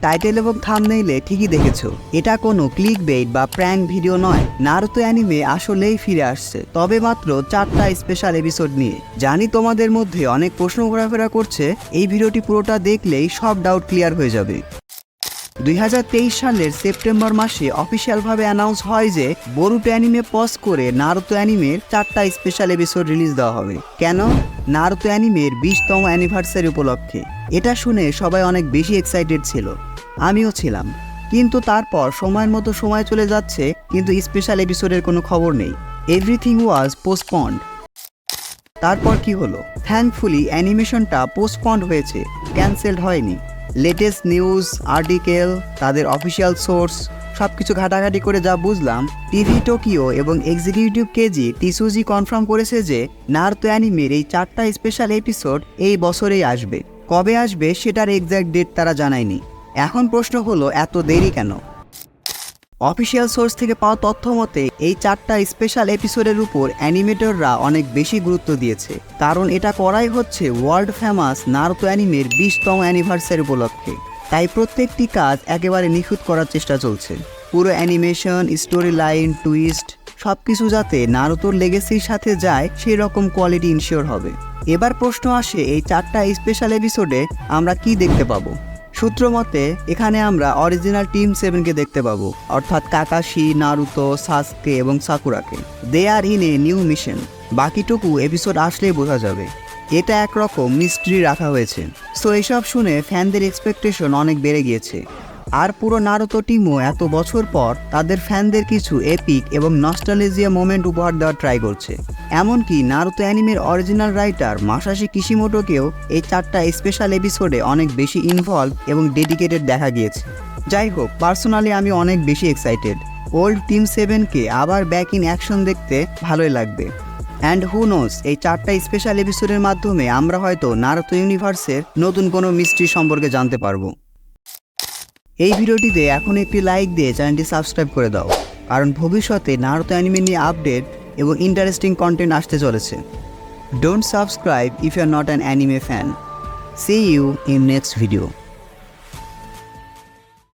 Title এবং থাম্বনেইলে ঠিকই দেখেছো, এটা কোনো ক্লিকবেইট বা প্র্যাঙ্ক ভিডিও নয়। নারুতো অ্যানিমে আসলেই ফিরে আসছে, তবে মাত্র 4টা স্পেশাল এপিসোড নিয়ে। জানি তোমাদের মধ্যে অনেক প্রশ্ন ঘোরাফেরা করছে, এই ভিডিওটি পুরোটা দেখলেই সব ডাউট ক্লিয়ার হয়ে যাবে। 2023 সালের সেপ্টেম্বর মাসে অফিসিয়ালভাবে অ্যানাউন্স হয় যে বোরুটো অ্যানিমে পজ করে নারুতো অ্যানিমের 4টা স্পেশাল এপিসোড রিলিজ দেওয়া হবে। কেন? নারুতো অ্যানিমের 20তম অ্যানিভার্সারি উপলক্ষে। এটা শুনে সবাই অনেক বেশি এক্সাইটেড ছিল, আমিও ছিলাম। কিন্তু তারপর সময়ের মতো সময় চলে যাচ্ছে, কিন্তু স্পেশাল এপিসোডের কোনো খবর নেই। Everything was postponed. তারপর কি হলো? থ্যাঙ্কফুলি অ্যানিমেশনটা পোস্টপন্ড হয়েছে, ক্যান্সেলড হয়নি। লেটেস্ট নিউজ, আর্টিকেল, তাদের অফিসিয়াল সোর্স সব কিছু ঘাটাঘাটি করে যা বুঝলাম, টিভি টোকিও এবং এক্সিকিউটিভ কেজি টিসুজি কনফার্ম করেছে যে নারুতো অ্যানিমের এই 4টা স্পেশাল এপিসোড এই বছরেই আসবে। কবে আসবে সেটার এক্স্যাক্ট ডেট তারা জানায়নি। এখন প্রশ্ন হলো, এত দেরি কেন? অফিসিয়াল সোর্স থেকে পাওয়া তথ্য মতে এই 4টা স্পেশাল এপিসোডের উপর অ্যানিমেটররা অনেক বেশি গুরুত্ব দিয়েছে, কারণ এটা করাই হচ্ছে ওয়ার্ল্ড ফেমাস নারুতো অ্যানিমের 20তম অ্যানিভার্সারি উপলক্ষে। তাই প্রত্যেকটি কাজ একেবারে নিখুঁত করার চেষ্টা চলছে। পুরো অ্যানিমেশন, স্টোরি লাইন, টুইস্ট সব কিছু যাতে নারুতোর লেগেসির সাথে যায় সেই রকম কোয়ালিটি ইনশিওর হবে। এবার প্রশ্ন আসে, এই 4টা স্পেশাল এপিসোডে আমরা কি দেখতে পাবো? সূত্র মতে এখানে আমরা অরিজিনাল টিম 7কে দেখতে পাবো, অর্থাৎ কাকাশি, নারুতো, সাসকে এবং সাকুরাকে। দে আর ইন এ নিউ মিশন। বাকিটুকু এপিসোড আসলেই বোঝা যাবে। এটা একরকম মিস্ট্রি রাখা হয়েছে। সো এসব শুনে ফ্যানদের এক্সপেকটেশন অনেক বেড়ে গিয়েছে। আর পুরো নারুতো টিমও এত বছর পর তাদের ফ্যানদের কিছু এপিক এবং নস্টালজিয়া মোমেন্ট উপহার দেওয়ার ট্রাই করছে। এমনকি নারুতো অ্যানিমের অরিজিনাল রাইটার মাসাশি কিশিমোটোকেও এই 4টা স্পেশাল এপিসোডে অনেক বেশি ইনভলভ এবং ডেডিকেটেড দেখা গিয়েছে। যাই হোক, পার্সোনালি আমি অনেক বেশি এক্সাইটেড। ওল্ড টিম 7কে আবার ব্যাক ইন অ্যাকশন দেখতে ভালোই লাগবে। অ্যান্ড হু নোস, এই 4টা স্পেশাল এপিসোডের মাধ্যমে আমরা হয়তো নারুতো ইউনিভার্সের নতুন কোনো মিস্ট্রি সম্পর্কে জানতে পারবো। এই ভিডিওটিতে এখন একটি লাইক দিয়ে চ্যানেলটি সাবস্ক্রাইব করে দাও, কারণ ভবিষ্যতে নারুতো অ্যানিমে নিয়ে আপডেট এবং ইন্টারেস্টিং কন্টেন্ট আসতে চলেছে। Don't subscribe if you are not an anime fan. See you in next video.